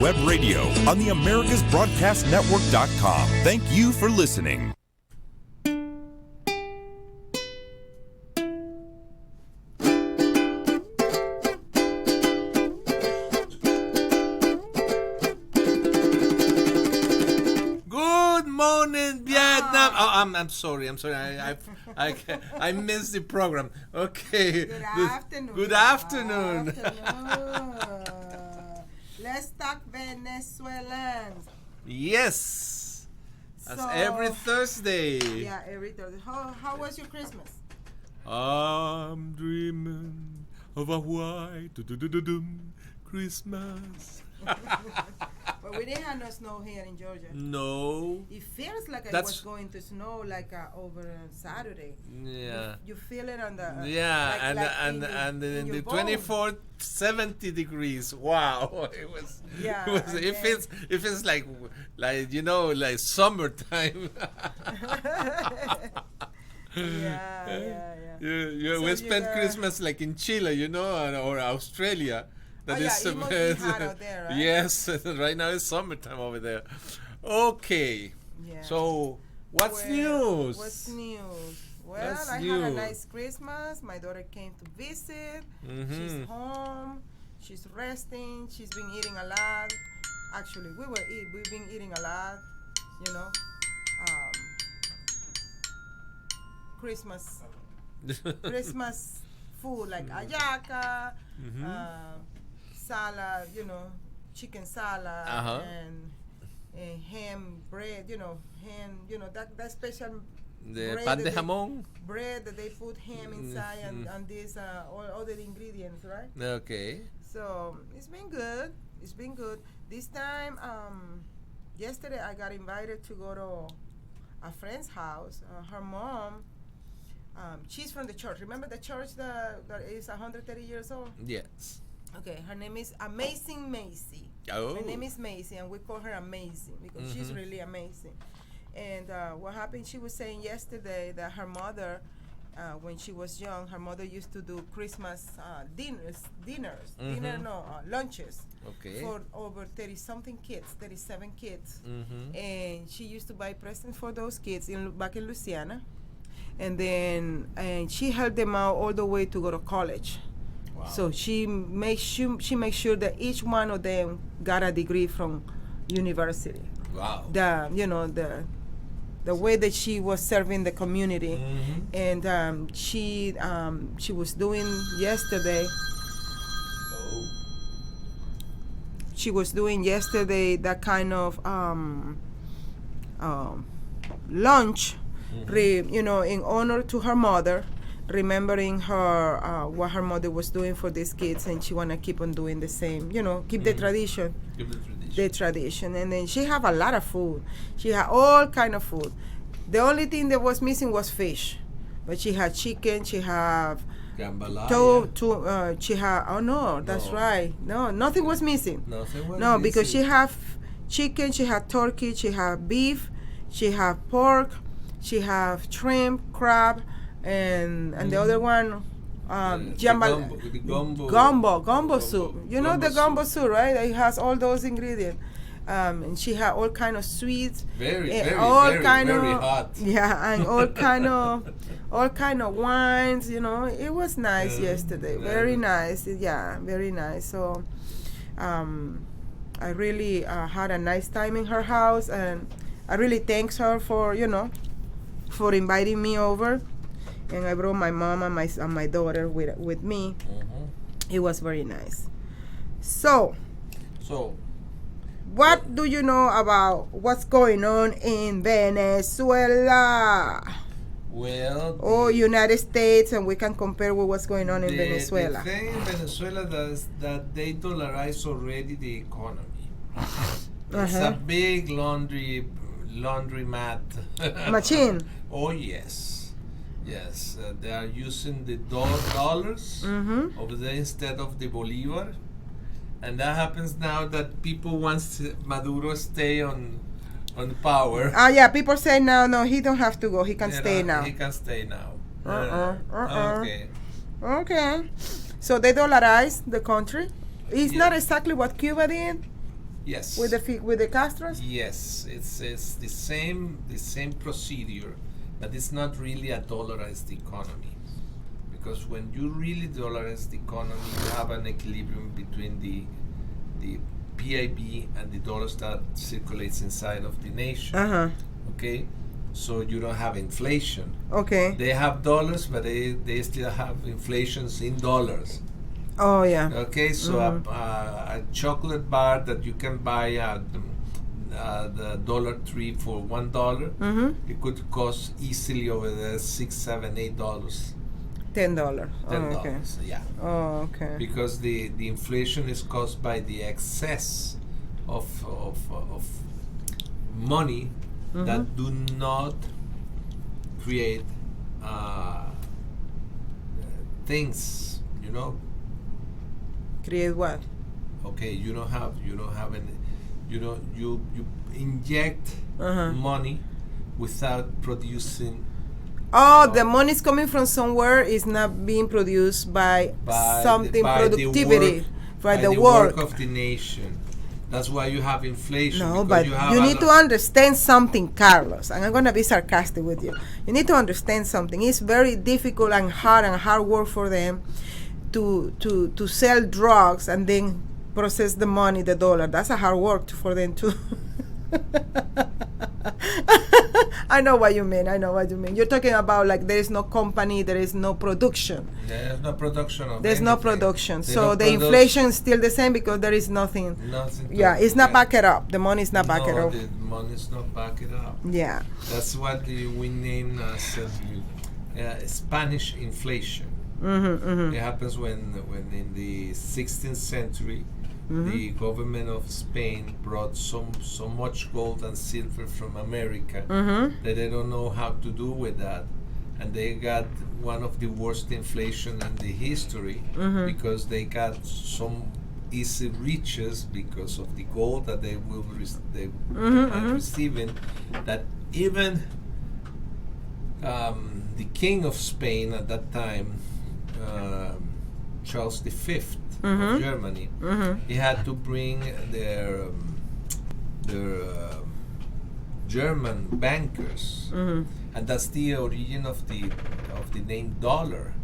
Web radio on the AmericasBroadcastNetwork.com. Thank you for listening. Good morning, Vietnam. Oh, I'm sorry. I missed the program. Okay. Good afternoon. Good afternoon. Let's talk Venezuelans. Yes. As every Thursday. Yeah, every Thursday. How was your Christmas? I'm dreaming of a white Christmas. But we didn't have no snow here in Georgia. No. It feels like it was going to snow like over Saturday. Yeah. You feel it on the yeah, like and in the bone. 24th 70 degrees. Wow. It was. Yeah. It feels like like summertime. Yeah. We spent Christmas like in Chile, or Australia. It must be hot out there, right? Yes, right now it's summertime over there. Okay. Yeah. So, what's news? What's news? Well, I had a nice Christmas. My daughter came to visit. Mm-hmm. She's home. She's resting. She's been eating a lot. Actually, we've been eating a lot. Christmas food like ayaca, salad, chicken salad, and ham bread, that special The bread pan de jamón. bread that they put ham inside and these all other ingredients, right? Okay. So it's been good. It's been good. This time, yesterday I got invited to go to a friend's house. Her mom, she's from the church. Remember the church that is 130 years old? Yes. Okay, her name is Amazing Macy. Oh. Her name is Macy, and we call her Amazing because she's really amazing. And what happened, she was saying yesterday that her mother, when she was young, her mother used to do Christmas lunches for over 30-something kids, 37 kids. And she used to buy presents for those kids back in Louisiana. And then she helped them out all the way to go to college. Wow. So she makes sure that each one of them got a degree from university. Wow. The way that she was serving the community, and she was doing yesterday. She was doing yesterday that kind of lunch, in honor to her mother, remembering her what her mother was doing for these kids, and she wanna keep on doing the same. Keep the tradition. The tradition. And then she have a lot of food. She had all kind of food. The only thing that was missing was fish, but she had chicken. She have she had right. No, nothing was missing. Because she have chicken, she had turkey, she have beef, she have pork, she have shrimp, crab, and the other one gumbo soup. The gumbo soup, right? It has all those ingredients. And she had all kind of sweets, very hot. Yeah, and all kind of wines. It was nice yesterday. Very nice. Yeah, very nice. So, I really had a nice time in her house, and I really thanks her for inviting me over. And I brought my mom and my daughter with me. It was very nice. So, what do you know about what's going on in Venezuela? Well, United States, and we can compare with what's going on in Venezuela. The thing in Venezuela is that they dollarize already the economy. It's a big laundromat machine. Oh yes. Yes, they are using the dollars over there instead of the bolivar, and that happens now that people want Maduro stay on power. Yeah, people say no, he don't have to go. He can stay now. He can stay now. Okay. So they dollarize the country. It's not exactly what Cuba did, Yes. with the Castros? Yes, it's the same procedure, but it's not really a dollarized economy, because when you really dollarize the economy, you have an equilibrium between the PIB and the dollars that circulates inside of the nation. Okay, so you don't have inflation. Okay. They have dollars, but they still have inflations in dollars. Oh yeah. Okay, so a chocolate bar that you can buy at the Dollar Tree for $1, it could cost easily over there $6, $7, $8. $10. $10, okay. yeah. Oh, okay. Because the inflation is caused by the excess of money that do not create things, you know. Create what? Okay, you inject money without producing. The money is coming from somewhere. Is not being produced by something productivity, by the work work of the nation. That's why you have inflation. No, because but you need to understand something, Carlos. And I'm going to be sarcastic with you. You need to understand something. It's very difficult and hard work for them to sell drugs and then process the money, the dollar. That's a hard work for them too. I know what you mean. You're talking about like there is no company, there is no production. There's no production of There's no anything. production. They So don't the produce inflation is still the same because there is nothing. Yeah, it's not backed up. The money is not backed up. The money is not backed up. Yeah. That's what we name as Spanish inflation. It happens when in the 16th century, the government of Spain brought so much gold and silver from America that they don't know how to do with that, and they got one of the worst inflation in the history because they got some easy riches because of the gold that they will are receiving, that even the king of Spain at that time, Charles V of Germany, he had to bring their German bankers, and that's the origin of the name dollar.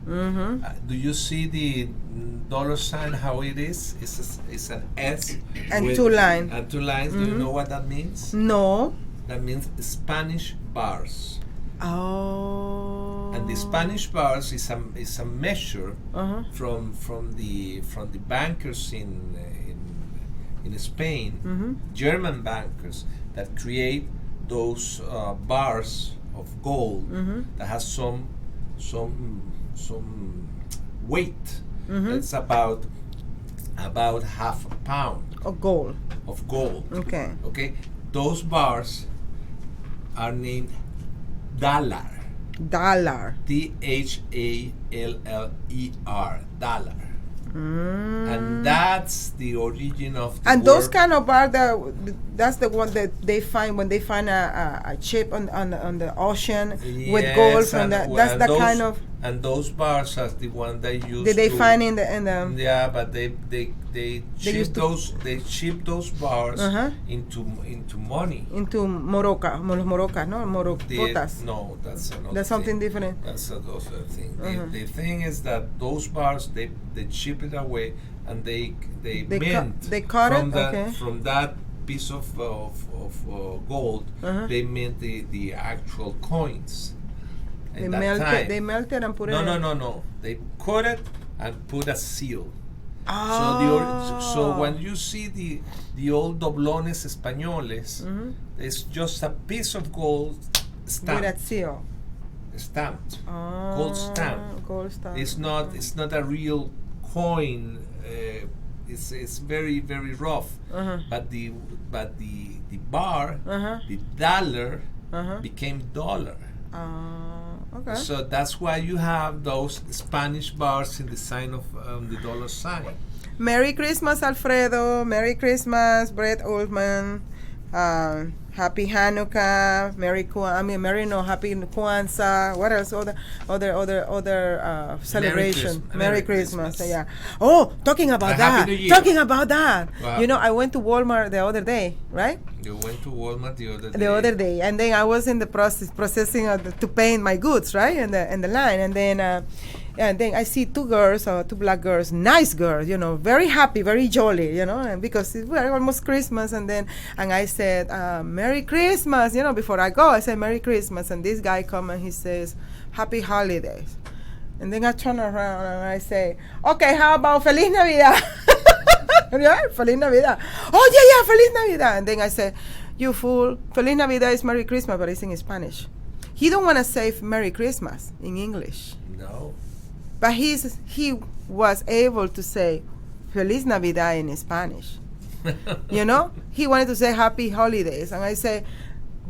Do you see the dollar sign? How it is? It's an S and two lines. And two lines. Do you know what that means? No. That means Spanish bars. Oh. And the Spanish bars is a measure from the bankers in Spain, German bankers that create those bars of gold that has some weight. It's about half a pound of gold. Okay. Okay. Those bars are named dollar. Dollar. DHALLER. Dollar. And that's the origin of the and word. those kind of bars, that's the one that they find when they find a chip on the ocean with gold from that. That's the kind of. And those bars are the one they use. Did they find in the Yeah, but they ship those bars into money. Into morocas, no morocotas. No, that's another. That's something thing. different. That's another thing. The thing is that those bars they chip it away and they mint. They cut from it. that, from that piece of gold. They mint the actual coins. They melt it and put it. No. They cut it and put a seal. Oh. So when you see the old doblones españoles, it's just a piece of gold stamped. With a seal. Stamped. Oh. Gold stamp. It's not a real coin. It's very, very rough. But the bar, the dollar, became dollar. Okay. So that's why you have those Spanish bars in the sign of the dollar sign. Merry Christmas, Alfredo. Merry Christmas, Brett Oldman. Happy Hanukkah, Merry Kwanzaa. What else? Other celebration. Merry Christmas. Yeah. Oh, talking about that. Talking about that. Wow. You know, I went to Walmart the other day, right? You went to Walmart the other day. The other day, and then I was in the processing to paint my goods, right, in the line, and then I see two black girls, nice girls, you know, very happy, very jolly, you know, and because it's almost Christmas, and I said, Merry Christmas, you know, before I go, I said Merry Christmas, and this guy come and he says, Happy Holidays, and then I turn around and I say, okay, how about Feliz Navidad? Yeah, Feliz Navidad. Oh yeah, Feliz Navidad, and then I said, you fool, Feliz Navidad is Merry Christmas, but it's in Spanish. He don't want to say Merry Christmas in English. No. But he was able to say Feliz Navidad in Spanish. You know? He wanted to say Happy Holidays. And I say,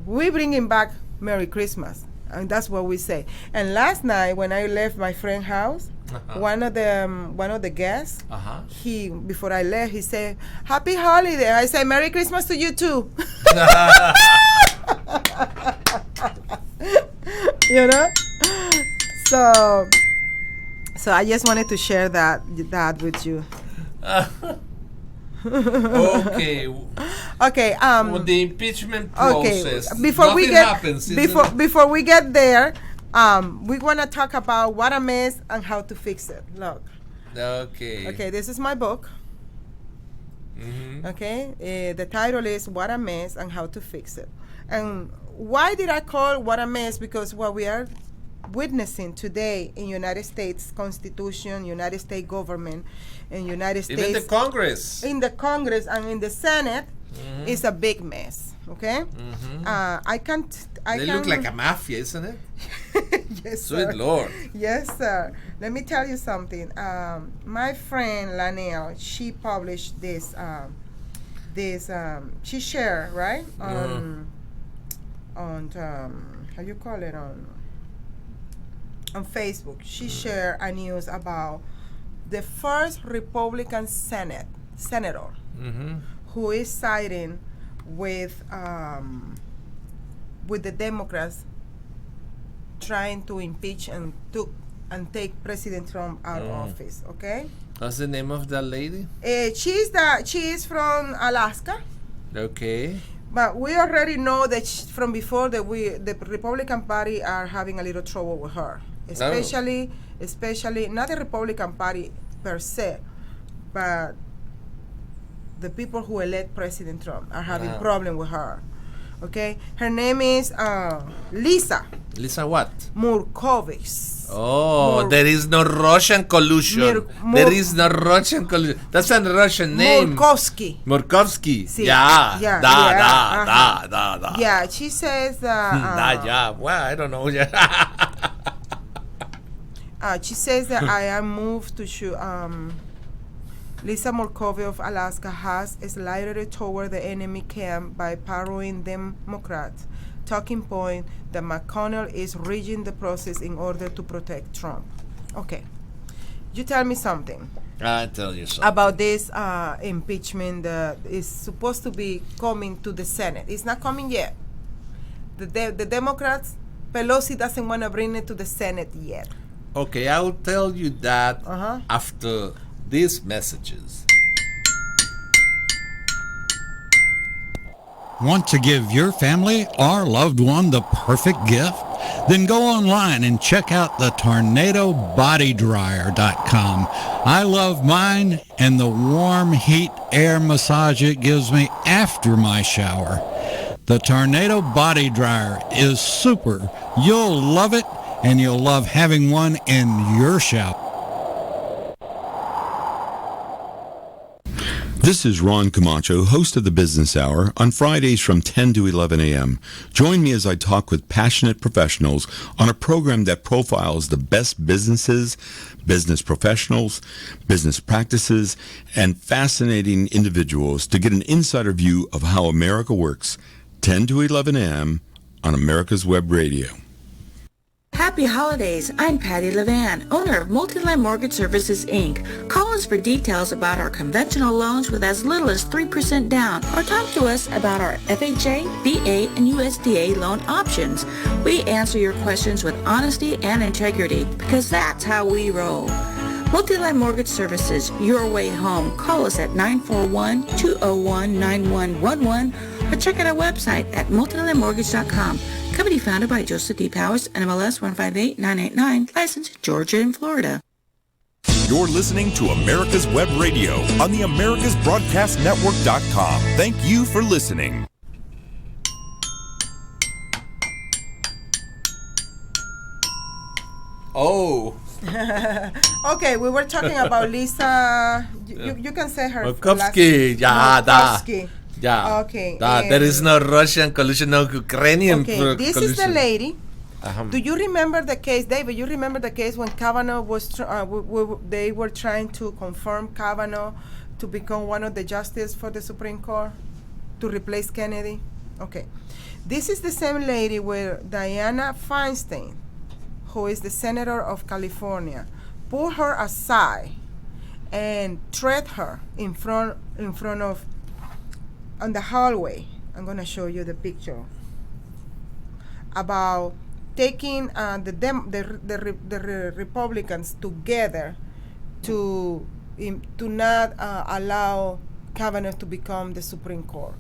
we bringing back Merry Christmas. And that's what we say. And last night when I left my friend's house, one of the guests, before I left, he said, Happy Holiday. I said, Merry Christmas to you too. You know? So I just wanted to share that with you. Okay. Okay. With the impeachment process. Okay. Before we get there, we want to talk about what a mess and how to fix it. Look. Okay. Okay. This is my book. Mm-hmm. Okay. The title is What a Mess and How to Fix It. And why did I call What a Mess? Because what we are witnessing today in United States Constitution, United States government, and United States, even the Congress, in the Congress and in the Senate, is a big mess. Okay, They look like a mafia, isn't it? Yes, Sweet sir. Lord. Yes, sir. Let me tell you something. My friend Lanelle, she published this. She shared right on how you call it on Facebook. She shared a news about the first Republican senator who is siding with the Democrats trying to impeach and take President Trump out of office. Okay. What's the name of that lady? She is from Alaska. Okay. But we already know that from before that the Republican Party are having a little trouble with her. Especially not the Republican Party per se, but the people who elect President Trump are having problem with her. Okay, her name is Lisa. Lisa what? Murkowicz. Oh, there is no Russian collusion. There is no Russian collusion. That's a Russian name. Murkowski. Sí. Yeah. Da. Yeah, she says. Well, I don't know. She says that I am moved to shoot. Lisa Murkowicz of Alaska has slithered toward the enemy camp by parroting Democrats' talking point that McConnell is rigging the process in order to protect Trump. Okay. You tell me something. I tell you something. About this impeachment that is supposed to be coming to the Senate. It's not coming yet. The Democrats, Pelosi doesn't want to bring it to the Senate yet. Okay, I will tell you that after these messages. Want to give your family or loved one the perfect gift? Then go online and check out the TornadoBodyDryer.com. I love mine and the warm heat air massage it gives me after my shower. The Tornado Body Dryer is super. You'll love it, and you'll love having one in your shower. This is Ron Camacho, host of the Business Hour, on Fridays from 10 to 11 a.m. Join me as I talk with passionate professionals on a program that profiles the best businesses, business professionals, business practices, and fascinating individuals to get an insider view of how America works. 10 to 11 a.m. on America's Web Radio. Happy holidays. I'm Patty Levan, owner of Multiline Mortgage Services, Inc. Call us for details about our conventional loans with as little as 3% down, or talk to us about our FHA, VA, and USDA loan options. We answer your questions with honesty and integrity because that's how we roll. Multiline Mortgage Services, your way home. Call us at 941-201-9111 or check out our website at multilinemortgage.com. Company founded by Joseph D. Powers, NMLS 158989, licensed Georgia and Florida. You're listening to America's Web Radio on the AmericasBroadcastNetwork.com. Thank you for listening. Oh. Okay, we were talking about Lisa. You can say her. Markovsky. Yeah, Markovsky. Yeah. Okay. There is no Russian collusion, no Ukrainian collusion. This is the lady. Do you remember the case, David? You remember the case when Kavanaugh was? They were trying to confirm Kavanaugh to become one of the justices for the Supreme Court to replace Kennedy. Okay. This is the same lady where Dianne Feinstein, who is the senator of California, pulled her aside and threatened her in front of on the hallway. I'm going to show you the picture about taking the Republicans together to not allow Kavanaugh to become the Supreme Court.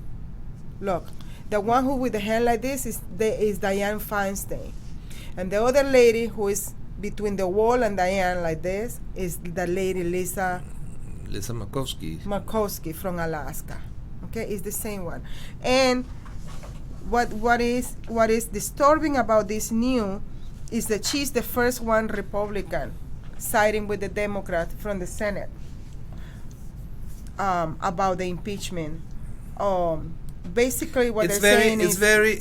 Look, the one who with the hair like this is Dianne Feinstein. And the other lady who is between the wall and Diane like this is the lady Lisa Markovsky from Alaska. Okay, it's the same one. And what is disturbing about this news is that she's the first one Republican siding with the Democrat from the Senate about the impeachment. Basically, what it's they're very, saying it's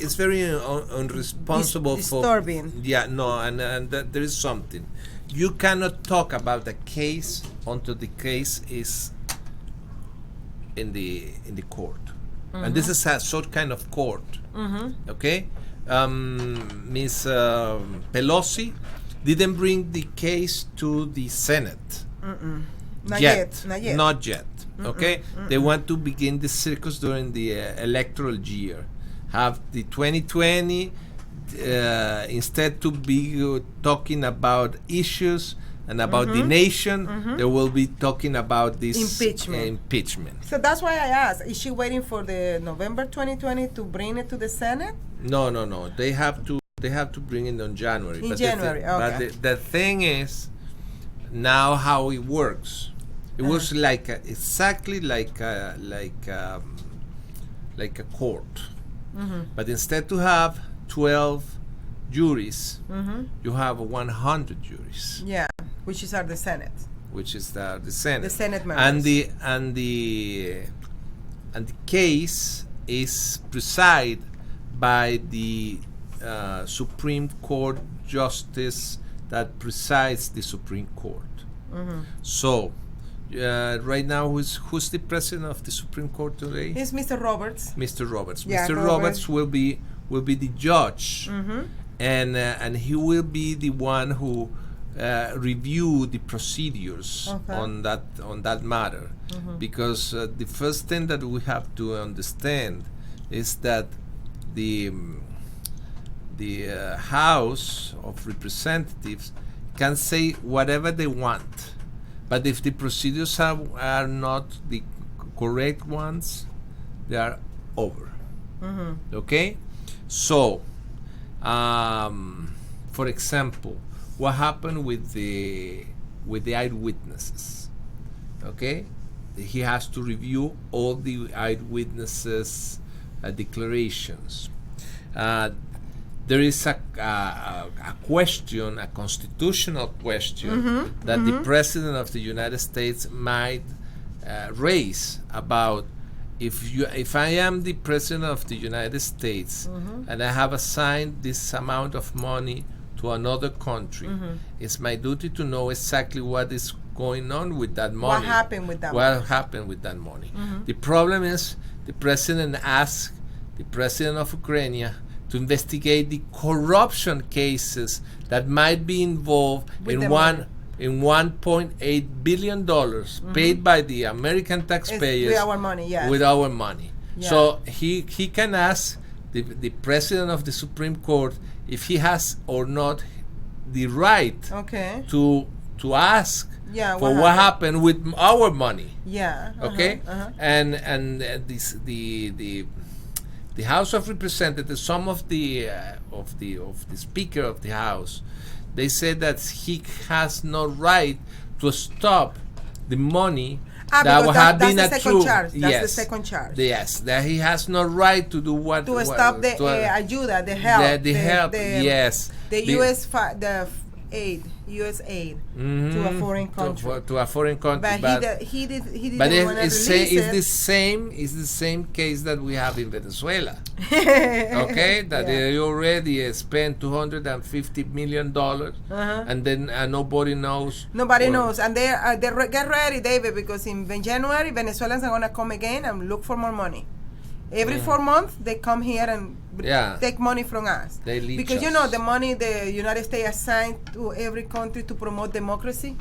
is very unresponsible. Disturbing. And there is something. You cannot talk about the case until the case is in the court, and this is a sort kind of court. Okay, Miss Pelosi didn't bring the case to the Senate. Not yet. Not yet. Okay, they want to begin the circus during the electoral year. Have the 2020 instead to be talking about issues and about the nation. They will be talking about this impeachment. So that's why I asked: is she waiting for the November 2020 to bring it to the Senate? No. They have to bring it on January. In January, okay. But the thing is, now how it works. It was like exactly like a court, but instead to have 12 juries, you have 100 juries. Yeah, which is the Senate. Which is the Senate. The Senate members. And the case is presided by the Supreme Court justice that presides the Supreme Court. So. Right now, who's the president of the Supreme Court today? It's Mr. Roberts. Mr. Roberts. Yeah, Mr. Roberts will be the judge, and he will be the one who review the procedures on that matter, because the first thing that we have to understand is that the House of Representatives can say whatever they want. But if the procedures are not the correct ones, they are over. Okay? So, for example, what happened with the eyewitnesses? Okay? He has to review all the eyewitnesses' declarations. There is a question, a constitutional question that the President of the United States might raise about if I am the President of the United States and I have assigned this amount of money to another country, it's my duty to know exactly what is going on with that money. What happened with that money? The problem is the President asked the President of Ukraine to investigate the corruption cases that might be involved With the in money. $1.8 billion paid by the American taxpayers with our money, yes. with our money. Yeah. So he can ask the president of the Supreme Court if he has or not the right Okay. to ask Yeah, for what what happened? happened with our money. Yeah. Okay, and the House of Representatives, some of the Speaker of the House, they said that he has no right to stop the money that because had that's been the second approved. charge. That's Yes, the second charge. Yes, that he has no right to do what To stop the ayuda, the help. the help. Yes, The U.S. U.S. aid to a foreign country. to a foreign country. But he didn't But want to it's release it. the same case that we have in Venezuela. Okay, that they already spent $250 million, and then nobody knows. Nobody knows, and they get ready, David, because in January Venezuelans are gonna come again and look for more money. Every 4 months they come here and take money from us. They leech because you us. know the money the United States assigned to every country to promote democracy.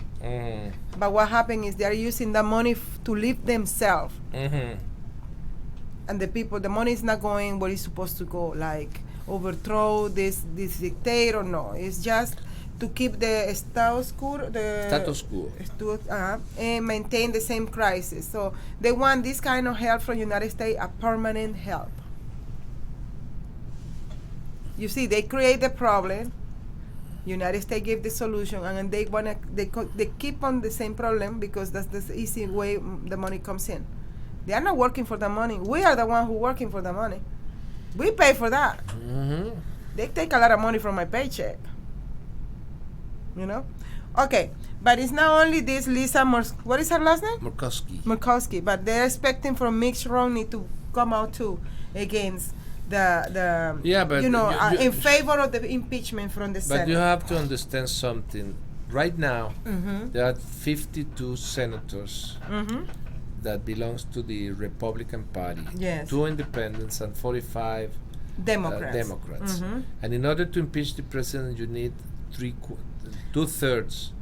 But what happened is they are using that money to live themselves. And the people, the money is not going where it's supposed to go, like overthrow this dictator. No, it's just to keep the status quo, and maintain the same crisis. So they want this kind of help from United States, a permanent help. You see, they create the problem. United States give the solution, and they wanna they keep on the same problem because that's the easy way the money comes in. They are not working for the money. We are the one who working for the money. We pay for that. They take a lot of money from my paycheck. You know? Okay, but it's not only this Lisa what is her last name? Murkowski. But they're expecting from Mitt Romney to come out too against the in favor of the impeachment from the Senate. But you have to understand something. Right now, there are 52 senators that belongs to the Republican Party. Yes. 2 independents and 45 Democrats. And in order to impeach the president, you need 2/3.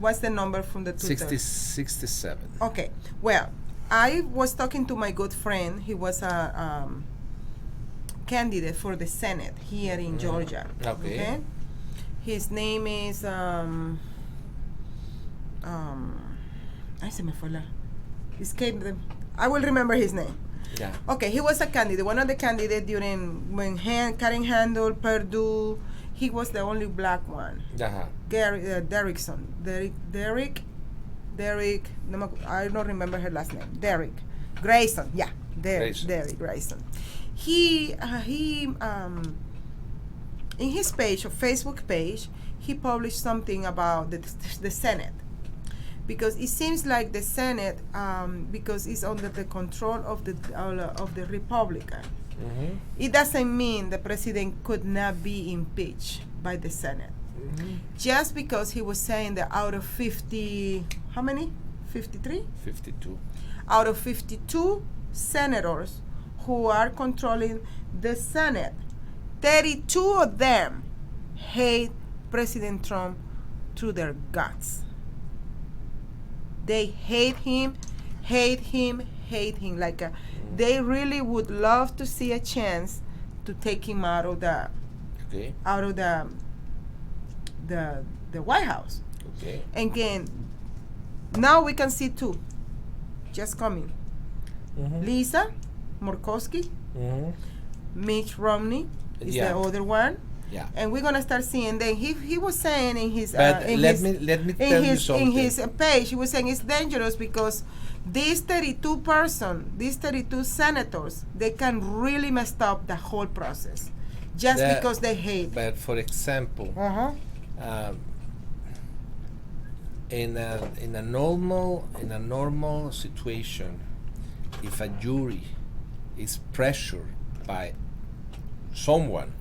What's the number from the 2/3? 67. Okay. Well, I was talking to my good friend. He was a candidate for the Senate here in Georgia. Okay. His name is escaped them. I will remember his name. Yeah. Okay, he was a candidate, one of the candidates when Karen handled Purdue. He was the only black one. Derrick. I don't remember her last name. Derrick Grayson. Yeah, Derrick Grayson. He in his page, or Facebook page, he published something about the Senate. Because it seems like the Senate, because it's under the control of the Republican, it doesn't mean the president could not be impeached by the Senate. Just because he was saying that out of 50, how many? 53? 52. Out of 52 senators who are controlling the Senate, 32 of them hate President Trump through their guts. They hate him. Like they really would love to see a chance to take him out of the White House. Okay. And again, now we can see two just coming. Lisa Murkowski, Mitt Romney is the other one. Yeah. And we're gonna start seeing. Then he was saying in his let me tell you something. In his page, he was saying it's dangerous because these 32 senators, they can really mess up the whole process, just because they hate. But for example, in a normal situation, if a jury is pressured by someone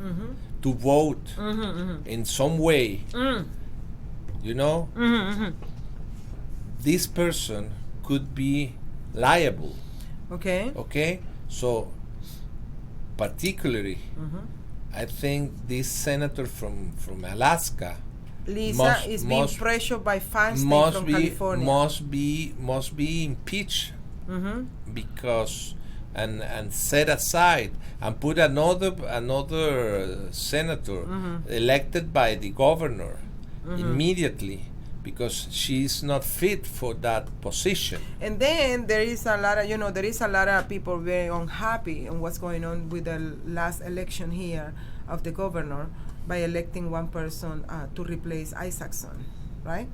to vote in some way, this person could be liable. Okay. So particularly I think this senator from Alaska Lisa is being pressured by Feinstein from California. Must be impeached because and set aside and put another senator elected by the governor immediately, because she's not fit for that position. And then there is a lot of people very unhappy on what's going on with the last election here of the governor by electing one person to replace Isaacson, right?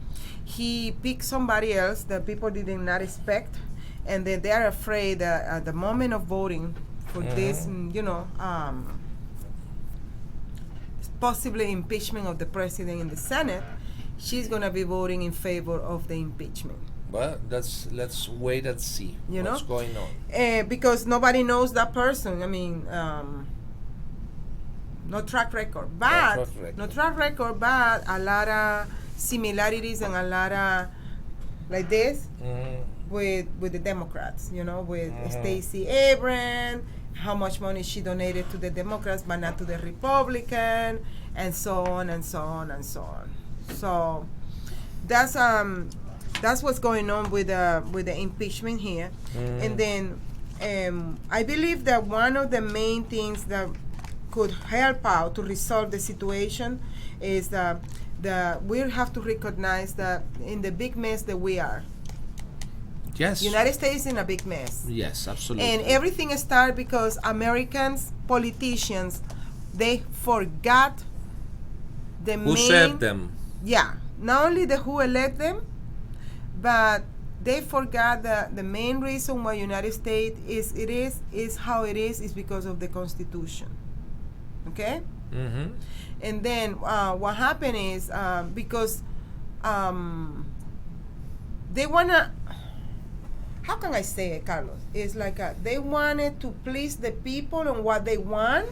He picked somebody else that people did not expect, and then they are afraid that at the moment of voting for this, possibly impeachment of the president in the Senate, she's going to be voting in favor of the impeachment. Well, let's wait and see what's going on. Because nobody knows that person. I mean, no track record, but a lot of similarities and a lot of like this with the Democrats. With Stacey Abrams, how much money she donated to the Democrats but not to the Republican, and so on and so on and so on. So that's what's going on with the impeachment here. And then I believe that one of the main things that could help out to resolve the situation is that we have to recognize that in the big mess that we are. Yes. United States in a big mess. Yes, absolutely. And everything started because Americans, politicians, they forgot who served them. Yeah, not only who elect them, but they forgot that the main reason why United States is how it is because of the Constitution. Okay? And then what happened is because they wanna, how can I say it, Carlos? It's like they wanted to please the people on what they want.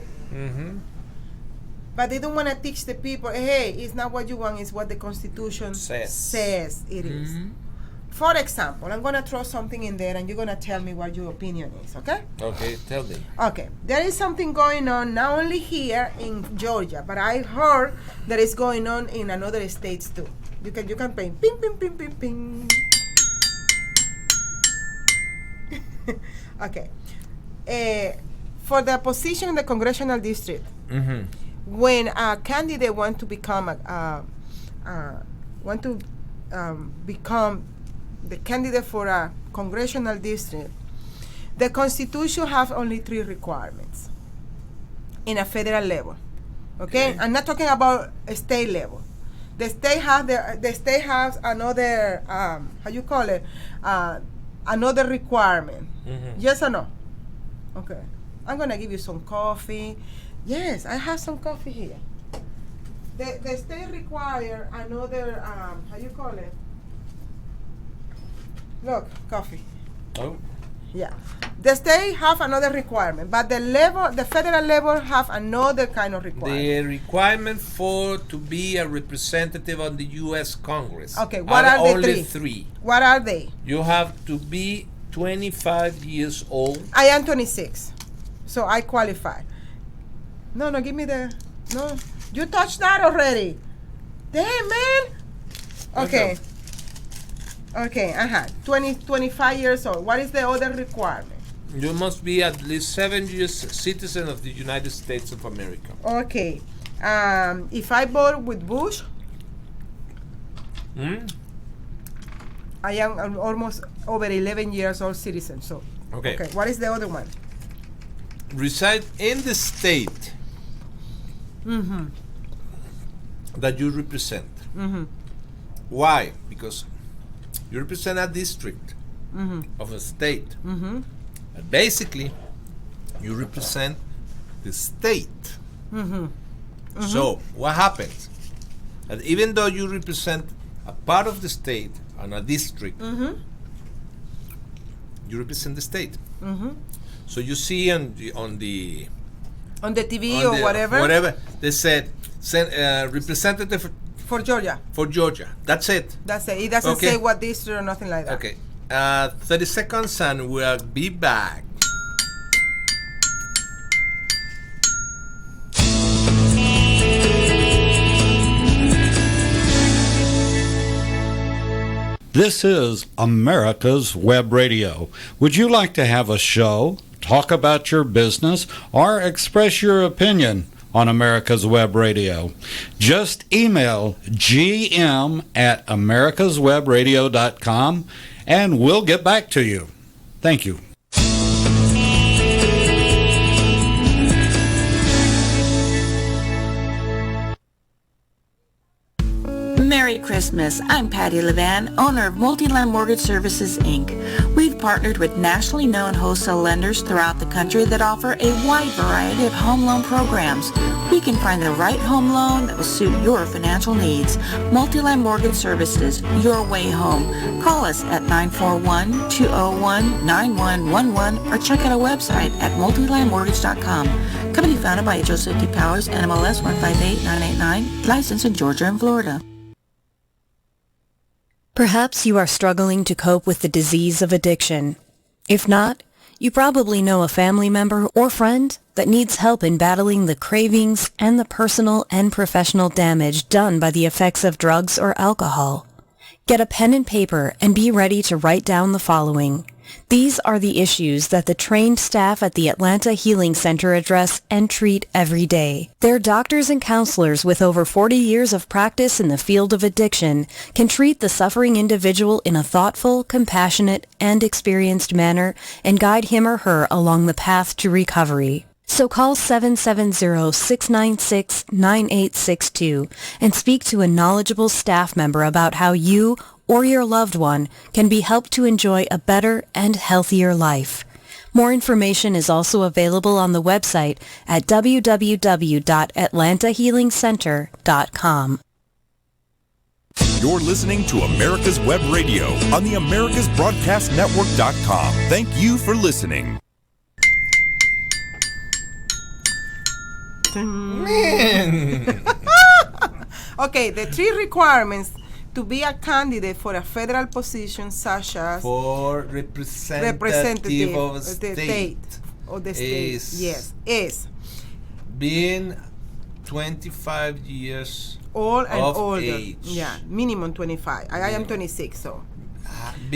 But they don't want to teach the people, hey, it's not what you want, it's what the Constitution says it is. For example, I'm going to throw something in there and you're going to tell me what your opinion is, okay? Okay, tell me. Okay, there is something going on not only here in Georgia, but I heard that it's going on in another states too. You can play ping, ping, ping, ping, ping. Okay. For the position in the congressional district, when a candidate want to become become the candidate for a congressional district, the Constitution has only 3 requirements in a federal level. Okay, I'm not talking about a state level. The state has another how you call it, another requirement. Yes or no? Okay, I'm gonna give you some coffee. Yes, I have some coffee here. The state require another, how you call it? Look, coffee. Oh. Yeah. The state have another requirement, but the federal level have another kind of requirement. The requirement to be a representative on the U.S. Congress. Okay, what are the only 3? What are they? You have to be 25 years old. I am 26, so I qualify. No, give me no. You touched that already. Damn, man. Okay. Okay, 25 years old. What is the other requirement? You must be at least 7 years citizen of the United States of America. Okay. If I vote with Bush, I am almost over 11 years old citizen. So, okay. What is the other one? Reside in the state that you represent. Why? Because you represent a district of a state. But basically, you represent the state. So, what happens? That even though you represent a part of the state and a district, you represent the state. So you see on the TV or whatever, they said representative for Georgia. For Georgia, that's it. That's it. It doesn't say what district or nothing like that. Okay, 30 seconds and we'll be back. This is America's Web Radio. Would you like to have a show, talk about your business, or express your opinion on America's Web Radio? Just email gm@americaswebradio.com and we'll get back to you. Thank you. Merry Christmas. I'm Patty Levan, owner of Multiline Mortgage Services, Inc. We've partnered with nationally known wholesale lenders throughout the country that offer a wide variety of home loan programs. We can find the right home loan that will suit your financial needs. Multiline Mortgage Services, your way home. Call us at 941-201-9111 or check out our website at multilinemortgage.com. Company founded by Joseph T. Powers, NMLS 158989, licensed in Georgia and Florida. Perhaps you are struggling to cope with the disease of addiction. If not, you probably know a family member or friend that needs help in battling the cravings and the personal and professional damage done by the effects of drugs or alcohol. Get a pen and paper and be ready to write down the following. These are the issues that the trained staff at the Atlanta Healing Center address and treat every day. Their doctors and counselors with over 40 years of practice in the field of addiction can treat the suffering individual in a thoughtful, compassionate, and experienced manner and guide him or her along the path to recovery. So call 770-696-9862 and speak to a knowledgeable staff member about how you or your loved one can be helped to enjoy a better and healthier life. More information is also available on the website at www.atlantahealingcenter.com. You're listening to America's Web Radio on the AmericasBroadcastNetwork.com. Thank you for listening. Okay, the 3 requirements to be a candidate for a federal position such as For representative of a state is being 25 years old and of older. age. Yeah, minimum 25. I am 26, so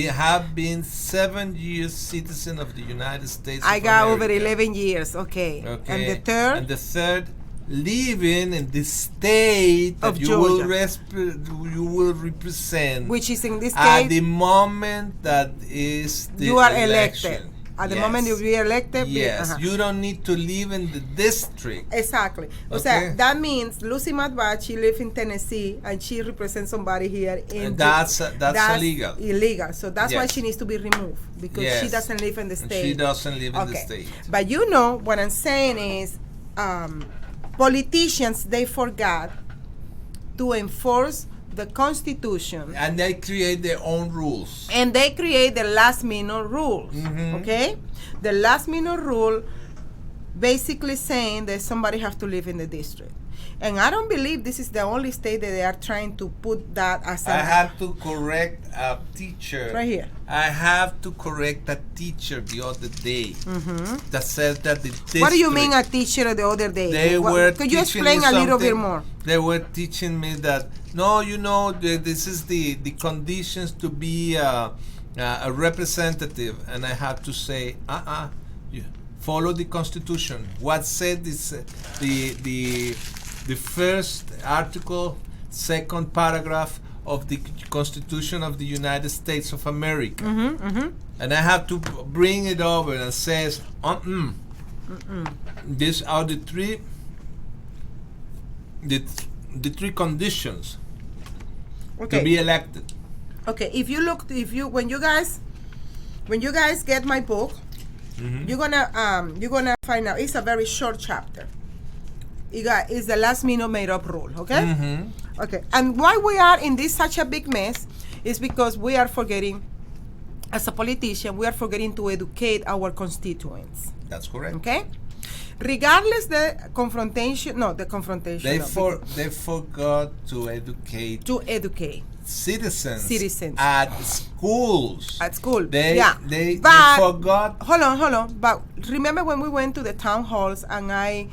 have been 7 years citizen of the United States. I of got America. over 11 years. Okay. And the third? And the third, living in the state Of that you will, Georgia. you will represent, Which is in this at case, the moment that is the you are election. elected. At the Yes. moment you be elected. Yes, you don't need to live in the district. Exactly. O Okay. sea, that means Lucy Matbach, she lives in Tennessee and she represents somebody here in And that's illegal. Illegal. So that's why Yes. she needs to be removed because she Yes. doesn't live in the And state. she doesn't live in the Okay. state. But you know what I'm saying is politicians, they forgot to enforce the Constitution. And they create their own rules. And they create the last minute rules. Okay? The last minute rule basically saying that somebody has to live in the district. And I don't believe this is the only state that they are trying to put that as I have to correct a teacher. Right here. I have to correct a teacher the other day that said that the district. What do you mean a teacher the other day? Could you teaching explain me a little bit something. more? They were teaching me that, no, this is the conditions to be a representative. And I have to say, you follow the Constitution. What said is the first article, second paragraph of the Constitution of the United States of America. And I have to bring it over and says, these are the three conditions to be elected. Okay, when you guys get my book, you're gonna find out it's a very short chapter. It's the last minute made up rule, okay? Okay, and why we are in this such a big mess is because we are forgetting, as a politician, we are forgetting to educate our constituents. That's correct. Okay? Regardless the confrontation. They forgot to educate citizens at schools. At school, They forgot. Hold on. But remember when we went to the town halls and I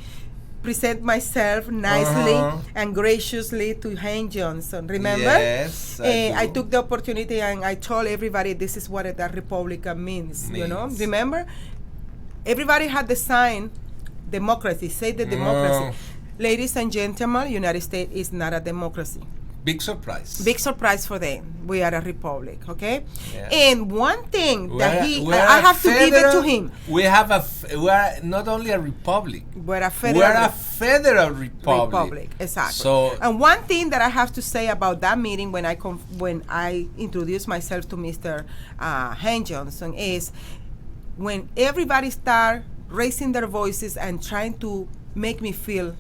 present myself nicely and graciously to Hank Johnson. Remember? Yes, I took the opportunity and I told everybody this is what a Republican means. You know, remember? Everybody had the sign, democracy. Say the democracy. Ladies and gentlemen, United States is not a democracy. Big surprise. Big surprise for them. We are a republic, okay? Yeah. And one thing that I have to give it to him. We are not only a republic. We're a federal. We're a federal republic. Exactly. So, and one thing that I have to say about that meeting when I introduced myself to Mr. Hank Johnson is when everybody start raising their voices and trying to make me feel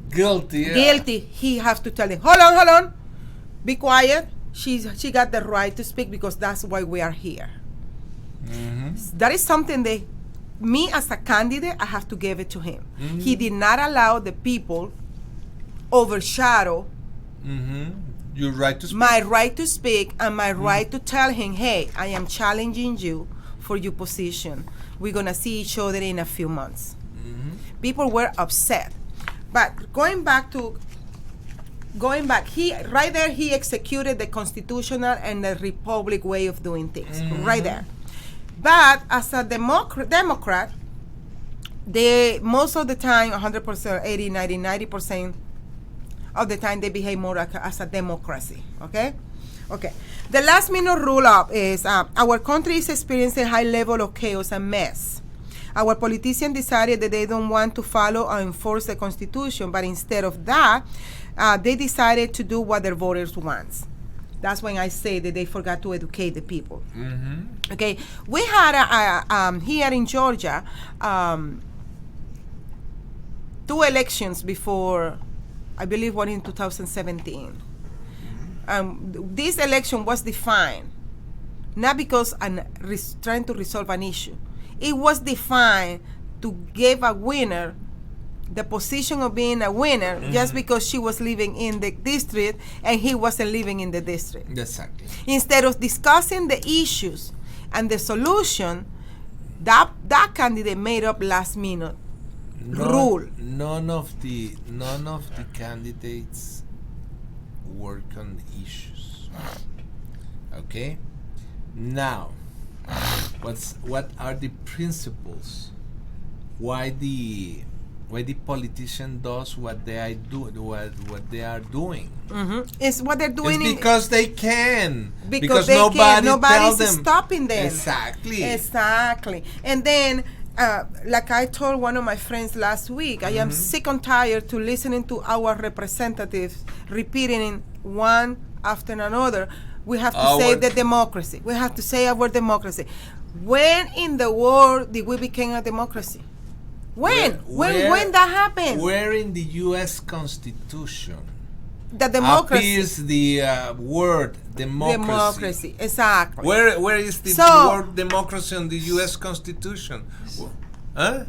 guilty, he has to tell them, hold on. Be quiet. She got the right to speak because that's why we are here. That is something that me as a candidate, I have to give it to him. He did not allow the people overshadow your right to speak. My right to speak and my right to tell him, hey, I am challenging you for your position. We're going to see each other in a few months. People were upset. But going back, he executed the constitutional and the republic way of doing things right there. But as a Democrat, they most of the time, 100%, 80, 90, 90% of the time, they behave more like as a democracy. Okay. The last minute rule up is our country is experiencing high level of chaos and mess. Our politicians decided that they don't want to follow or enforce the Constitution, but instead of that, they decided to do what their voters want. That's when I say that they forgot to educate the people. Okay, we had here in Georgia 2 elections before, I believe one in 2017. This election was defined not because trying to resolve an issue. It was defined to give a winner the position of being a winner just because she was living in the district and he wasn't living in the district. Exactly. Instead of discussing the issues and the solution, that candidate made up last minute rule. None of the candidates work on the issues. Okay? Now, what are the principles? Why the politician does what they are doing? It's what they're doing. It's because they can. Because they can. Nobody's Nobody's them. stopping them. Exactly. And then, like I told one of my friends last week, I am sick and tired to listening to our representatives repeating one after another. We have to save the democracy. We have to save our democracy. When in the world did we become a democracy? When that happened? Where in the U.S. Constitution the democracy appears the word democracy? Exactly. Where is the word democracy in the U.S. Constitution? Huh?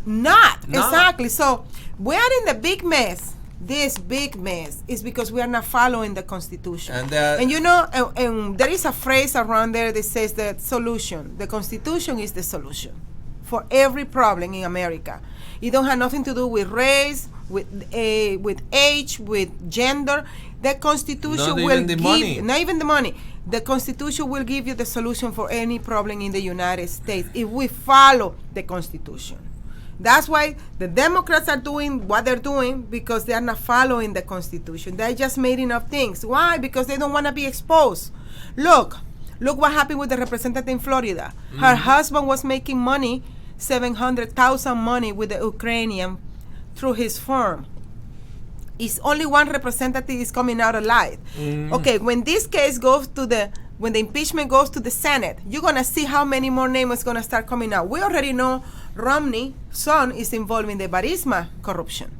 Not exactly. So we are in the big mess. This big mess is because we are not following the Constitution. And you know, and there is a phrase around there that says that solution. The Constitution is the solution for every problem in America. It don't have nothing to do with race, with age, with gender. The Constitution will give not even the money. The Constitution will give you the solution for any problem in the United States if we follow the Constitution. That's why the Democrats are doing what they're doing, because they are not following the Constitution. They're just making up things. Why? Because they don't want to be exposed. Look what happened with the representative in Florida. Her husband was making money, $700,000 money with the Ukrainian through his firm. It's only one representative is coming out alive. Okay, when this case goes to when the impeachment goes to the Senate, you're going to see how many more names is going to start coming out. We already know Romney's son is involved in the Burisma corruption.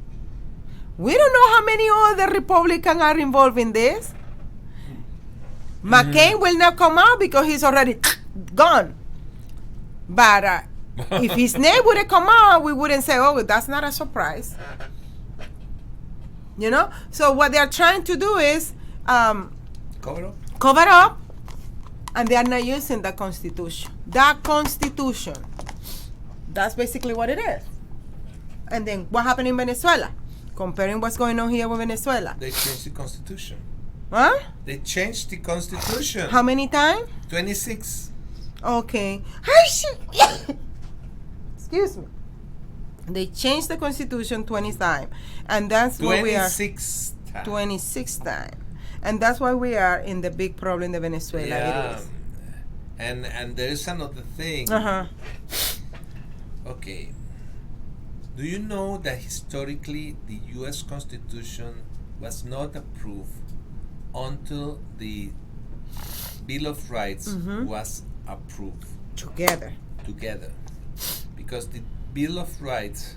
We don't know how many other Republicans are involved in this. McCain will not come out because he's already gone. But if his name would have come out, we wouldn't say, oh, that's not a surprise. You know? So what they're trying to do is cover up, and they are not using the Constitution. That Constitution. That's basically what it is. And then what happened in Venezuela? Comparing what's going on here with Venezuela. They changed the constitution. Huh? They changed the constitution. How many times? 26. Okay. Excuse me. They changed the constitution 20 times. And that's why we are 26 times. 26 times. And that's why we are in the big problem that Venezuela Yeah. it is. And there is another thing. Uh-huh. Okay. Do you know that historically the U.S. Constitution was not approved until the Bill of Rights was approved Together. Because the Bill of Rights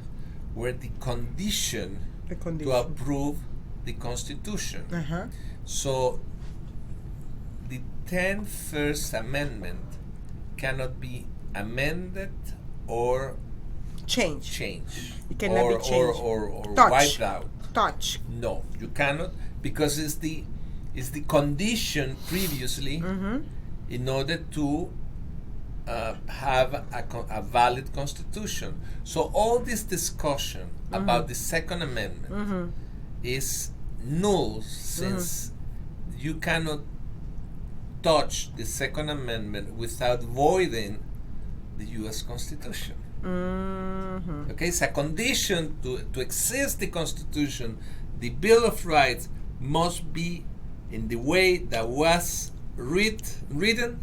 were the condition The condition. to approve the Constitution. Uh-huh. So the 10th First Amendment cannot be amended or Change. changed It cannot be changed. or Touch. wiped out. Touch. No, you cannot, because it's the condition previously in order to have a valid constitution. So all this discussion about the Second Amendment is null, since you cannot touch the Second Amendment without voiding the U.S. Constitution. Okay, it's a condition to exist the Constitution. The Bill of Rights must be in the way that was written.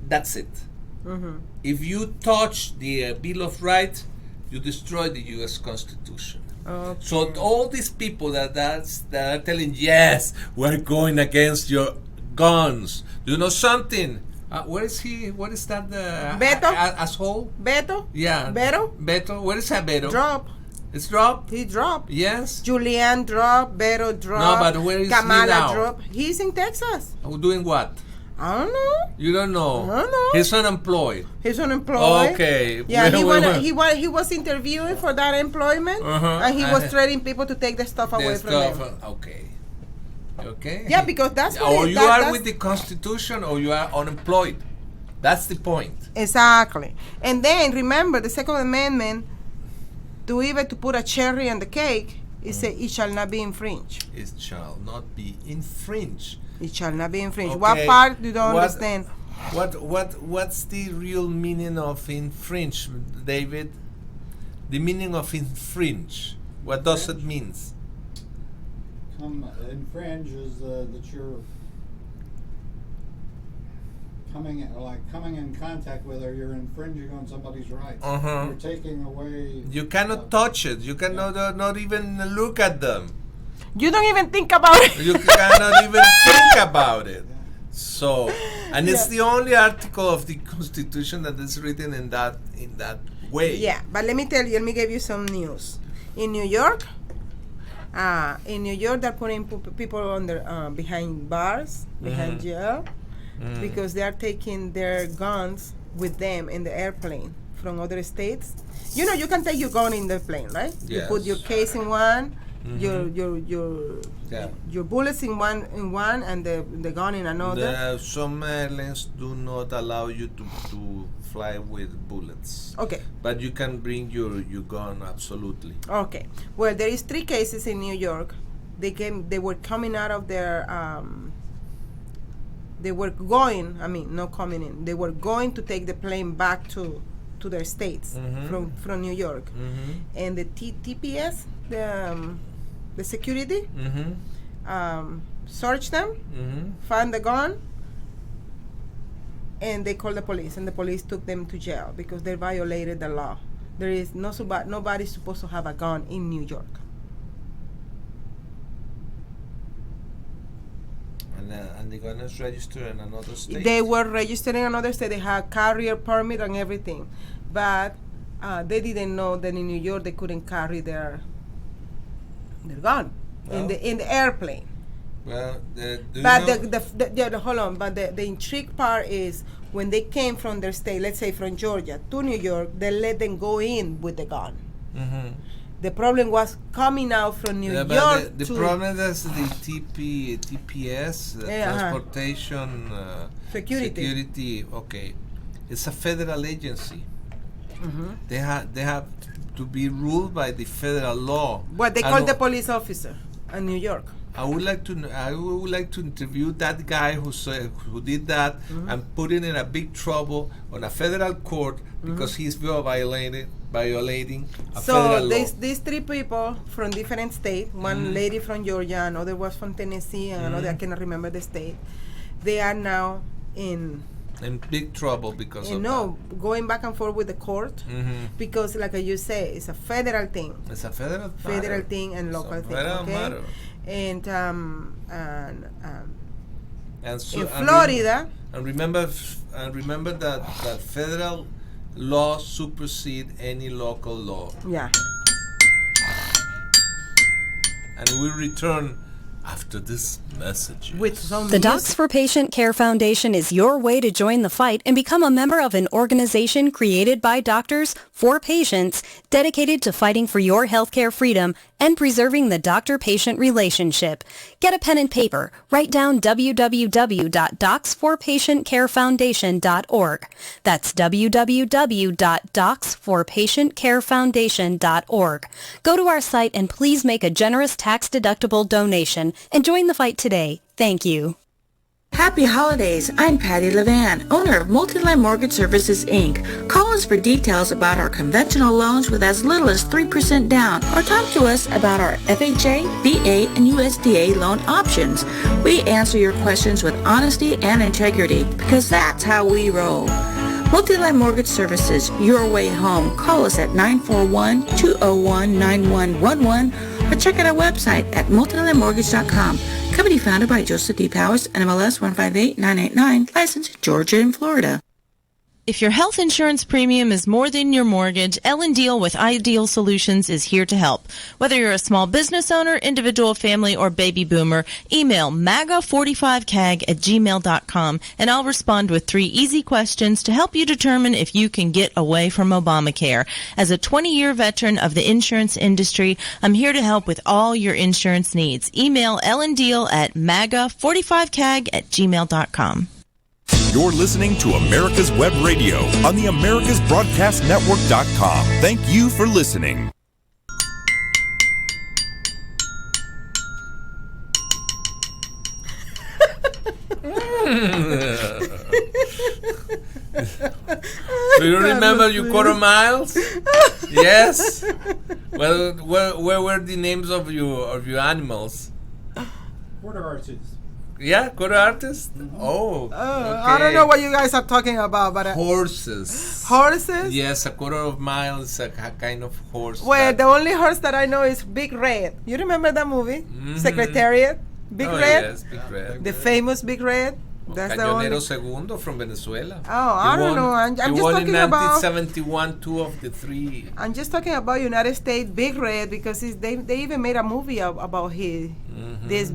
That's it. If you touch the Bill of Rights, you destroy the U.S. Constitution. Okay. So all these people that are telling, yes, we're going against your guns. Do you know something? Where is he? What is that? Beto? Asshole? Beto? Yeah. Beto? Beto? Where is that Beto? Drop. It's dropped? He dropped. Yes. Julian drop. Beto drop. No, but where is he Kamala now? drop. He's in Texas. Doing what? I don't know. You don't know? I don't know. He's unemployed. He's unemployed. Okay. Yeah, Well, he was interviewing for that employment, and he was threatening people to take the stuff away from him. Okay. Okay. Yeah, because that's what Or it- you that- are that's- with the Constitution, or you are unemployed. That's the point. Exactly. And then remember the Second Amendment, to even to put a cherry on the cake, it says it shall not be infringed. It shall not be infringed. It shall not be infringed. Okay. What part you don't understand? What's the real meaning of infringe, David? The meaning of infringe. What does it mean? Infringe is that you're coming in contact with, or you're infringing on somebody's rights. You're taking away. You cannot touch it. You cannot not even look at them. You don't even think about it. You cannot even think about it. So, and it's the only article of the Constitution that is written in that way. Yeah, but let me give you some news. In New York, they're putting people under behind bars, behind jail, because they are taking their guns with them in the airplane from other states. You know, you can take your gun in the plane, right? Yes. You put your case in one, your bullets in one, and the gun in another. Some airlines do not allow you to fly with bullets. Okay. But you can bring your gun, absolutely. Okay. Well, there is 3 cases in New York. They were coming out of their they were going, not coming in. They were going to take the plane back to their states from New York. And the TPS, the security, searched them, found the gun, and they called the police, and the police took them to jail because they violated the law. There is nobody's supposed to have a gun in New York. And the gun is registered in another state? They were registered in another state. They had carrier permit and everything, but they didn't know that in New York they couldn't carry their gun in the airplane. Well, hold on. But the intrigue part is when they came from their state, let's say from Georgia to New York, they let them go in with the gun. The problem was coming out from New York. The problem is the TPS, Transportation Security. Okay, it's a federal agency. They have to be ruled by the federal law. What they call the police officer in New York. I would like to interview that guy who did that and put him in a big trouble on a federal court because he's violating a federal law. So these three people from different states, one lady from Georgia, another was from Tennessee, and another, I cannot remember the state. They are now in big trouble because of that. Going back and forth with the court because, like you say, it's a federal thing. It's a federal thing and local thing. Okay, matter. And so, in Florida. And remember that federal law supersede any local law. Yeah. And we return after this message. With some The Docs for Patient Care Foundation is your way to join the fight and become a member of an organization created by doctors for patients dedicated to fighting for your healthcare freedom and preserving the doctor-patient relationship. Get a pen and paper. Write down www.docsforpatientcarefoundation.org. That's www.docsforpatientcarefoundation.org. Go to our site and please make a generous tax-deductible donation and join the fight today. Thank you. Happy holidays. I'm Patty Levan, owner of Multiline Mortgage Services, Inc. Call us for details about our conventional loans with as little as 3% down, or talk to us about our FHA, VA, and USDA loan options. We answer your questions with honesty and integrity because that's how we roll. Multiline Mortgage Services, your way home. Call us at 941-201-9111 or check out our website at multilinemortgage.com. Company founded by Joseph D. Powers, NMLS 158989, licensed Georgia and Florida. If your health insurance premium is more than your mortgage, Ellen Deal with Ideal Solutions is here to help. Whether you're a small business owner, individual, family, or baby boomer, email MAGA45CAG@gmail.com and I'll respond with 3 easy questions to help you determine if you can get away from Obamacare. As a 20-year veteran of the insurance industry, I'm here to help with all your insurance needs. Email Ellen Deal at MAGA45CAG@gmail.com. You're listening to America's Web Radio on the AmericasBroadcastNetwork.com. Thank you for listening. Do you remember your quarter miles? Yes. Well, where were the names of your animals? Quarter artists. Yeah, quarter artists. Oh, okay. I don't know what you guys are talking about, but horses. Horses? Yes, a quarter of mile is a kind of horse. Well, the only horse that I know is Big Red. You remember that movie, Secretariat? Big Red. Yes, Big Red. The famous Big Red. That's the only. Cañonero Segundo from Venezuela. Oh, I don't know. I'm just talking about. He won in 1971 2 of the 3. I'm just talking about United States Big Red because they even made a movie about his this.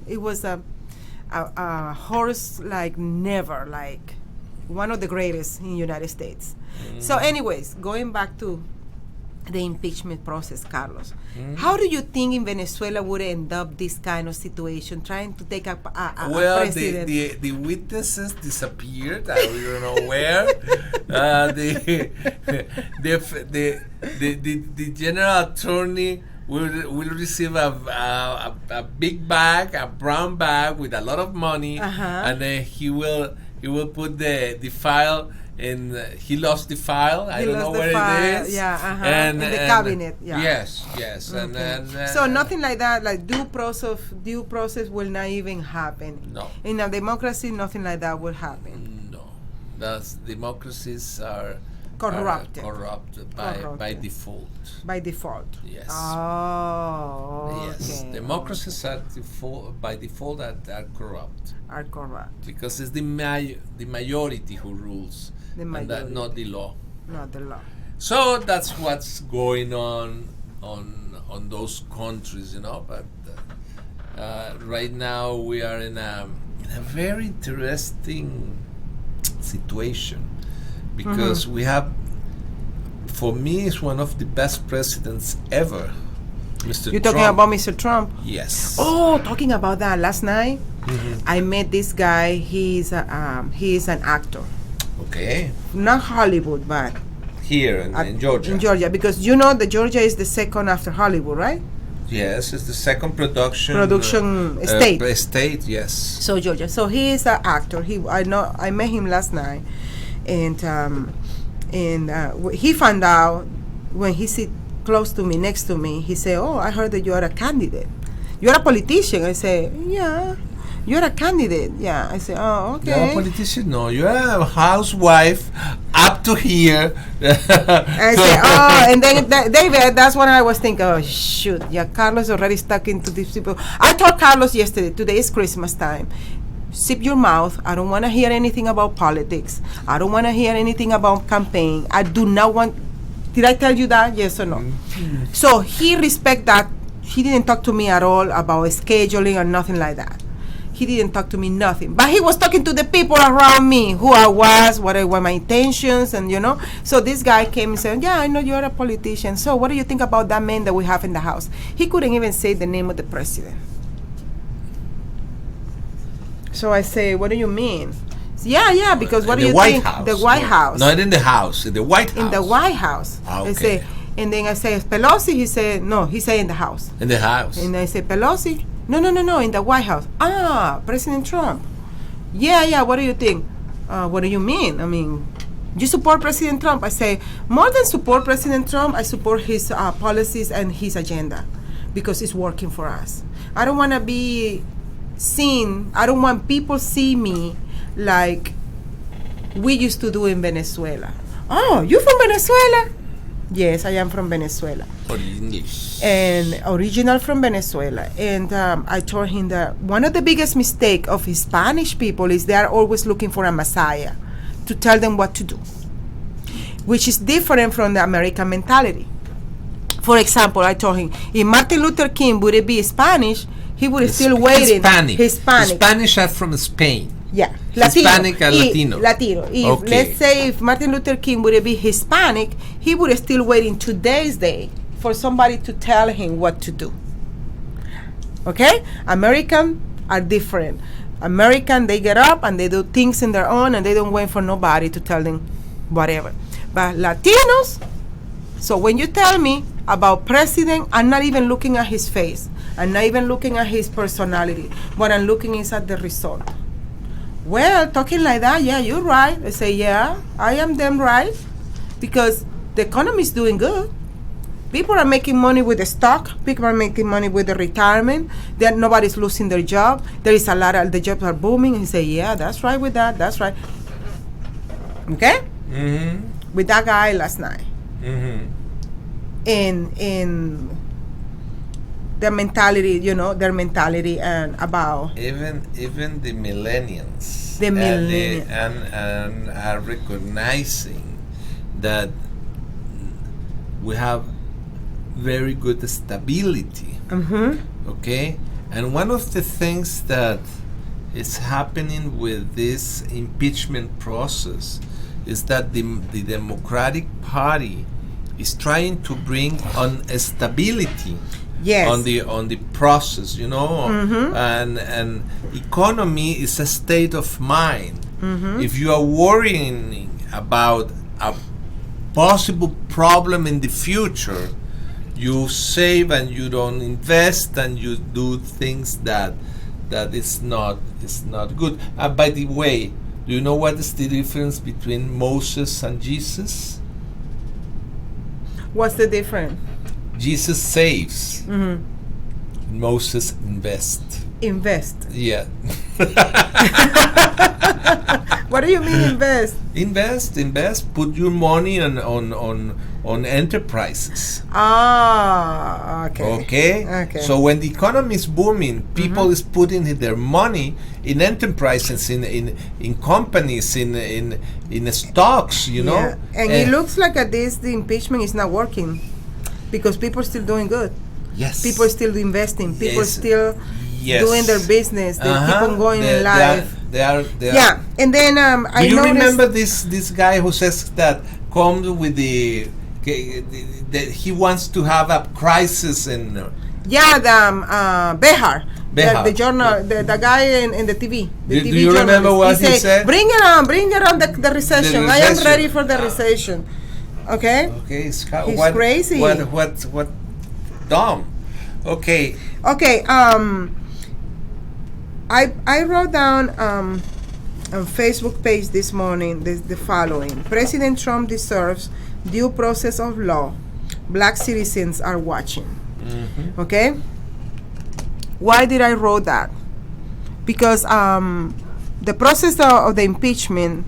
It was a horse like never, like one of the greatest in the United States. So anyways, going back to the impeachment process, Carlos, how do you think in Venezuela would end up this kind of situation, trying to take a president? The witnesses disappeared. We don't know where. The general attorney will receive a big bag, a brown bag with a lot of money, and then he will put the file in. He lost the file. I don't know where it is. Yeah, in the cabinet. Yeah. Yes. Okay. And then so nothing like that. Like due process will not even happen. No. In a democracy, nothing like that will happen. No, thus democracies are corrupted by default. By default. Yes. Oh. Yes. Okay. Democracies are by default are corrupt. Are corrupt. Because it's the majority who rules, and not the law. Not the law. So that's what's going on those countries, But right now we are in a very interesting situation. Because we have, for me, is one of the best presidents ever, Mr. Trump. You're talking about Mr. Trump? Yes. Oh, talking about that, last night I met this guy. He is an actor. Okay. Not Hollywood, but Here in Georgia. In Georgia, because you know that Georgia is the second after Hollywood, right? Yes, it's the second production state. State, yes. So Georgia. So he is an actor. I met him last night, and he found out when he sit close to me, next to me. He said, "Oh, I heard that you are a candidate. You are a politician." I said, "Yeah." You're a candidate, yeah. I said, oh, okay. You're a politician? No, you're a housewife up to here. I said, oh, and then David, that's when I was thinking, oh, shoot, yeah, Carlos already stuck into these people. I told Carlos yesterday, today is Christmas time. Zip your mouth. I don't want to hear anything about politics. I don't want to hear anything about campaign. I do not want, did I tell you that? Yes or no? Mm-hmm. So he respect that. He didn't talk to me at all about scheduling or nothing like that. He didn't talk to me nothing, but he was talking to the people around me, who I was, what were my intentions, and you know. So this guy came and said, yeah, I know you're a politician. So what do you think about that man that we have in the house? He couldn't even say the name of the president. So I say, what do you mean? Yeah, because what do you think? The White House. Not in the house, in the White House. In the White House. Okay. I say, and then I say, Pelosi? He said, no, he said in the house. In the house. And I say, Pelosi? No, in the White House. Ah, President Trump. Yeah, what do you think? What do you mean? I mean, you support President Trump? I say, more than support President Trump, I support his policies and his agenda because it's working for us. I don't want to be seen, I don't want people see me like we used to do in Venezuela. Oh, you from Venezuela? Yes, I am from Venezuela. And original from Venezuela. And I told him that one of the biggest mistakes of Hispanic people is they are always looking for a messiah to tell them what to do, which is different from the American mentality. For example, I told him, if Martin Luther King would be Spanish, he would still waiting. Hispanic. Spanish are from Spain. Yeah, Latino. Hispanic and Latino. Latino. If, let's say, if Martin Luther King would be Hispanic, he would still waiting today's day for somebody to tell him what to do. Okay? American are different. American, they get up and they do things in their own and they don't wait for nobody to tell them whatever. But Latinos, so when you tell me about president, I'm not even looking at his face. I'm not even looking at his personality. What I'm looking is at the result. Well, talking like that, yeah, you're right. I say, yeah, I am damn right, because the economy is doing good. People are making money with the stock. People are making money with the retirement. Nobody's losing their job. There is a lot of the jobs are booming. And you say, yeah, that's right with that. That's right. Okay? Mm-hmm. With that guy last night. Mm-hmm. In their mentality, their mentality and about even the millennials. And are recognizing that we have very good stability. Mm-hmm. Okay? And one of the things that is happening with this impeachment process is that the Democratic Party is trying to bring on a stability. Yes. On the process, mm-hmm. and economy is a state of mind. Mm-hmm. If you are worrying about a possible problem in the future, you save and you don't invest and you do things that is not good. By the way, do you know what is the difference between Moses and Jesus? What's the difference? Jesus saves. Mm-hmm. Moses invests. Invest. Yeah. What do you mean invest? Invest. Put your money on enterprises. Ah, okay. Okay. So when the economy is booming, people mm-hmm. is putting their money in enterprises, in companies, in stocks. Yeah. And it looks like the impeachment is not working. Because people are still doing good. Yes. People are still investing. People are still doing their business. They keep on going in life. They are. Yeah. And then I do you remember this guy who says that comes with the he wants to have a crisis in. Yeah, Behar. The journal, the guy in the TV. Do you remember what he said? Bring it on the recession. I am ready for the recession. Okay. Okay, Scott. He's what, crazy. What? Dumb. Okay. Okay. I wrote down on Facebook page this morning the following: President Trump deserves due process of law. Black citizens are watching. Mm-hmm. Okay. Why did I wrote that? Because the process of the impeachment,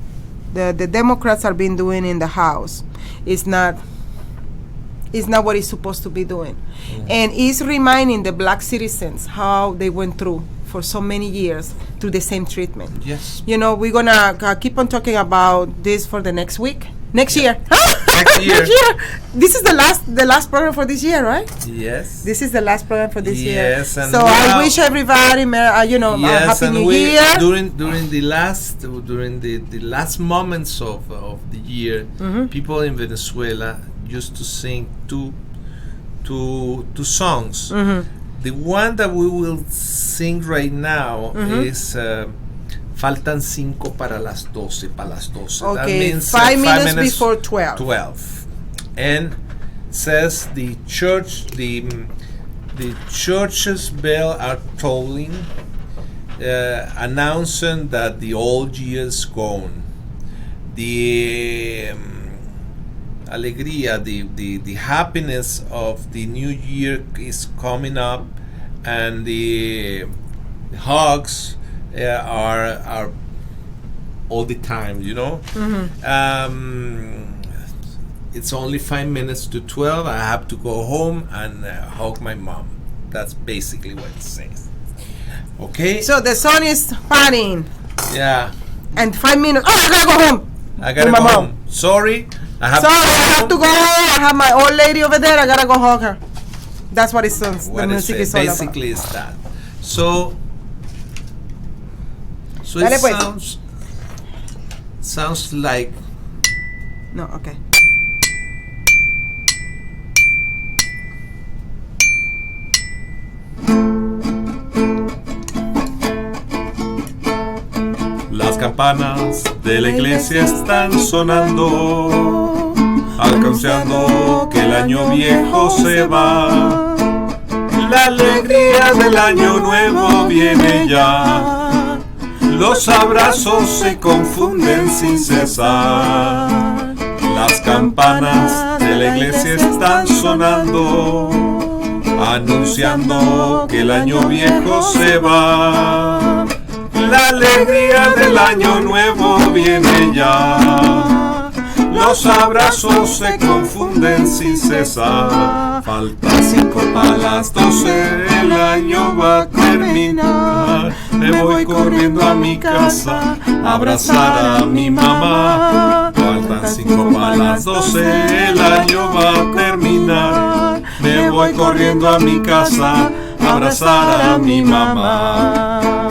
the Democrats have been doing in the House is not what it's supposed to be doing. Mm-hmm. And it's reminding the black citizens how they went through for so many years through the same treatment. Yes. You know, we're gonna keep on talking about this for the next week. Next year. Next year. Next year. This is the last program for this year, right? Yes. This is the last program for this year. Yes. And so I wish everybody, yes, happy New Year. During the last moments of the year, mm-hmm. people in Venezuela used to sing two songs. Mm-hmm. The one that we will sing right now mm-hmm. is Faltan 5 para las 12, para las 12. Okay, that means 5 minutes before 12. 12. And says the church's bell are tolling, announcing that the old year is gone. The alegría, the happiness of the new year is coming up, and the hugs are all the time, you know. Mm-hmm. It's only 5 minutes to 12. I have to go home and hug my mom. That's basically what it says. Okay. So the sun is partying. Yeah. And 5 minutes. Oh, I gotta go home. I gotta go home. Sorry. I have to go home. I have my old lady over there. I gotta go hug her. That's what it sounds. The music is all about. Basically, it's that. So Dale, it pues. sounds like. No, okay. Las campanas de la iglesia están sonando, anunciando que el año viejo se va. La alegría del año nuevo viene ya. Los abrazos se confunden sin cesar. Las campanas de la iglesia están sonando, anunciando que el año viejo se va. La alegría del año nuevo viene ya. Los abrazos se confunden sin cesar. Faltan 5 para las 12, el año va a terminar. Me voy corriendo a mi casa a abrazar a mi mamá. Faltan 5 para las 12, el año va a terminar. Me voy corriendo a mi casa a abrazar a mi mamá.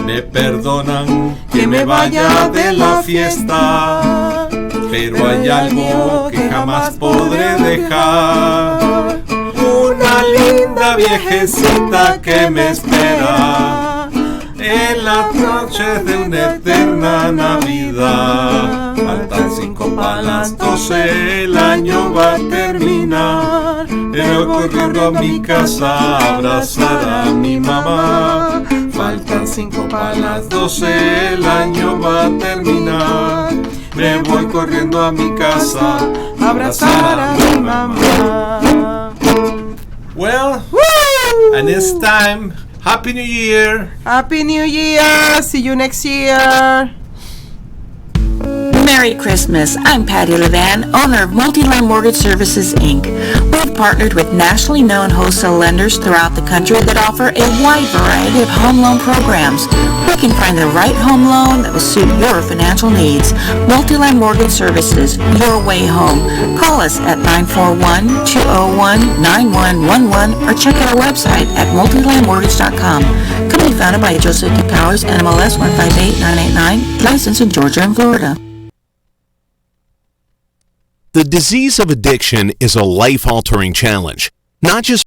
Me perdonan que me vaya de la fiesta, pero hay algo que jamás podré dejar. Una linda viejecita que me espera en la noche de una eterna Navidad. Faltan 5 para las 12, el año va a terminar. Me voy corriendo a mi casa a abrazar a mi mamá. Faltan 5 para las 12, el año va a terminar. Me voy corriendo a mi casa a abrazar a mi mamá. Well, woo! And it's time. Happy New Year. Happy New Year. See you next year. Merry Christmas. I'm Patty Levan, owner of Multi-Line Mortgage Services, Inc. We've partnered with nationally known wholesale lenders throughout the country that offer a wide variety of home loan programs. We can find the right home loan that will suit your financial needs. Multi-Line Mortgage Services, your way home. Call us at 941-201-9111 or check out our website at multilinemortgage.com. Company founded by Joseph D. Powers, NMLS 158989, licensed in Georgia and Florida. The disease of addiction is a life-altering challenge, not just